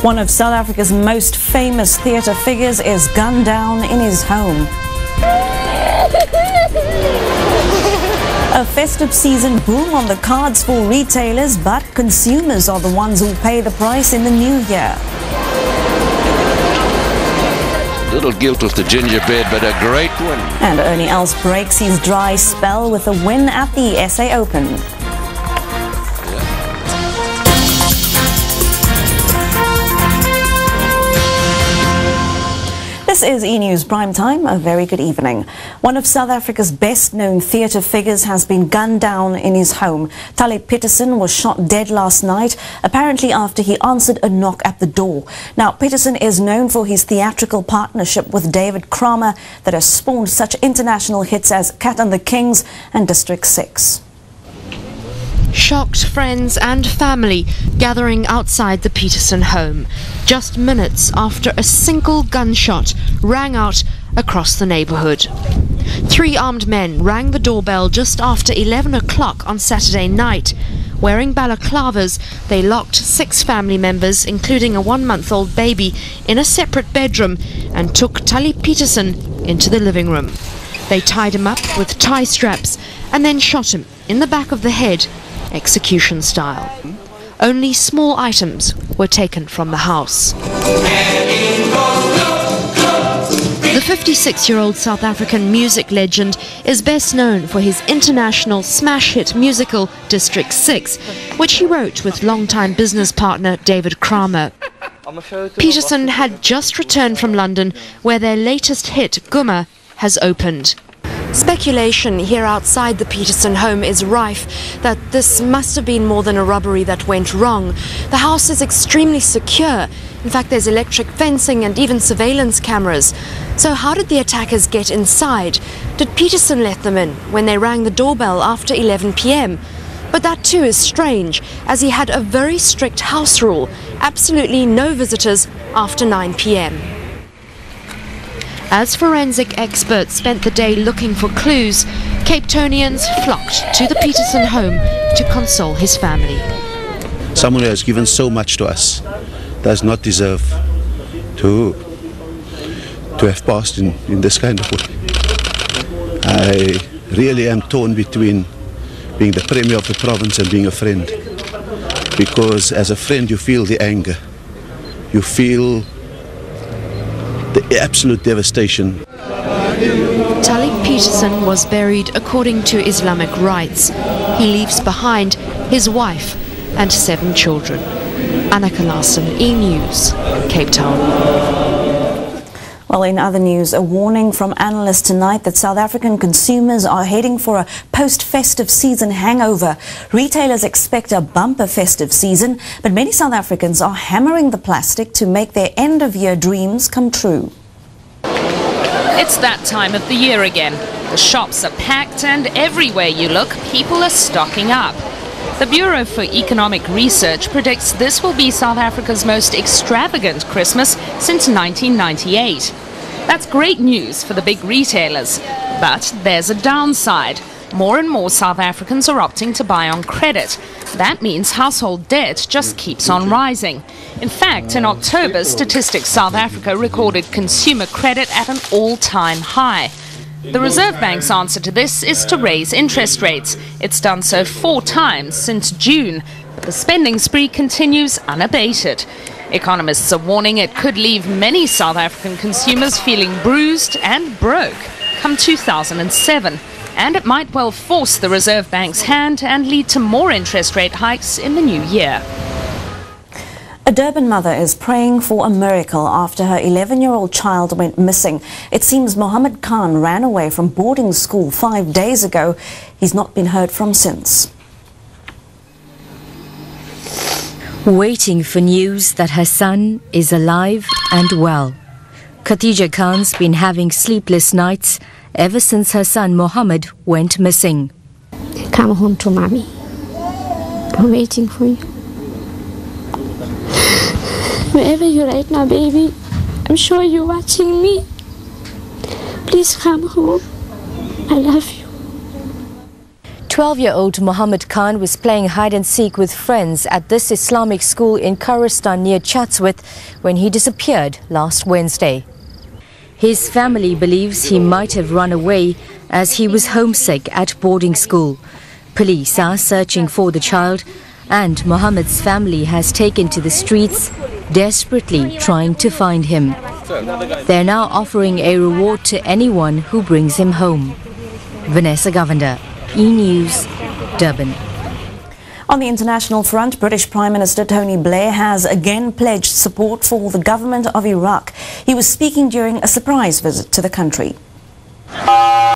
One of South Africa's most famous theatre figures is gunned down in his home. A festive season boom on the cards for retailers, but consumers are the ones who pay the price in the new year. Little guilt with the gingerbread, but a great one. And Ernie Els breaks his dry spell with a win at the SA Open. This is E-News Prime Time. A very good evening. One of South Africa's best-known theatre figures has been gunned down in his home. Tali Peterson was shot dead last night, apparently after he answered a knock at the door. Now, Peterson is known for his theatrical partnership with David Kramer that has spawned such international hits as Cat and the Kings and District 6. Shocked friends and family gathering outside the Peterson home, just minutes after a single gunshot rang out across the neighborhood. 3 armed men rang the doorbell just after 11 o'clock on Saturday night. Wearing balaclavas, they locked 6 family members, including a 1-month-old baby, in a separate bedroom and took Tali Peterson into the living room. They tied him up with tie straps and then shot him in the back of the head, execution style. Only small items were taken from the house. The 56-year-old South African music legend is best known for his international smash hit musical District 6, which he wrote with longtime business partner David Kramer. Peterson had just returned from London, where their latest hit, Guma, has opened. Speculation here outside the Peterson home is rife that this must have been more than a robbery that went wrong. The house is extremely secure. In fact, there's electric fencing and even surveillance cameras. So how did the attackers get inside? Did Peterson let them in when they rang the doorbell after 11 p.m? But that too is strange, as he had a very strict house rule: absolutely no visitors after 9 p.m. As forensic experts spent the day looking for clues, Cape Townians flocked to the Peterson home to console his family. Someone who has given so much to us does not deserve to have passed in this kind of way. I really am torn between being the Premier of the province and being a friend, because as a friend you feel the anger, you feel the absolute devastation. Tali Peterson was buried according to Islamic rites. He leaves behind his wife and 7 children. Annika Larsen, E-News, Cape Town. Well, in other news, a warning from analysts tonight that South African consumers are heading for a post-festive season hangover. Retailers expect a bumper festive season, but many South Africans are hammering the plastic to make their end-of-year dreams come true. It's that time of the year again. The shops are packed and everywhere you look, people are stocking up. The Bureau for Economic Research predicts this will be South Africa's most extravagant Christmas since 1998. That's great news for the big retailers. But there's a downside. More and more South Africans are opting to buy on credit. That means household debt just keeps on rising. In fact, in October, Statistics South Africa recorded consumer credit at an all-time high. The Reserve Bank's answer to this is to raise interest rates. It's done so 4 times since June, but the spending spree continues unabated. Economists are warning it could leave many South African consumers feeling bruised and broke come 2007. And it might well force the Reserve Bank's hand and lead to more interest rate hikes in the new year. A Durban mother is praying for a miracle after her 11-year-old child went missing. It seems Mohammed Khan ran away from boarding school 5 days ago. He's not been heard from since. Waiting for news that her son is alive and well. Khadija Khan's been having sleepless nights ever since her son Mohammed went missing. Come home to mommy. I'm waiting for you. Wherever you're right now, baby, I'm sure you're watching me. Please come home. I love you. 12-year-old Muhammad Khan was playing hide-and-seek with friends at this Islamic school in Karistan near Chatsworth when he disappeared last Wednesday. His family believes he might have run away as he was homesick at boarding school. Police are searching for the child, and Muhammad's family has taken to the streets, desperately trying to find him. They're now offering a reward to anyone who brings him home. Vanessa Govender, E-News, Durban. On the international front, British Prime Minister Tony Blair has again pledged support for the government of Iraq. He was speaking during a surprise visit to the country.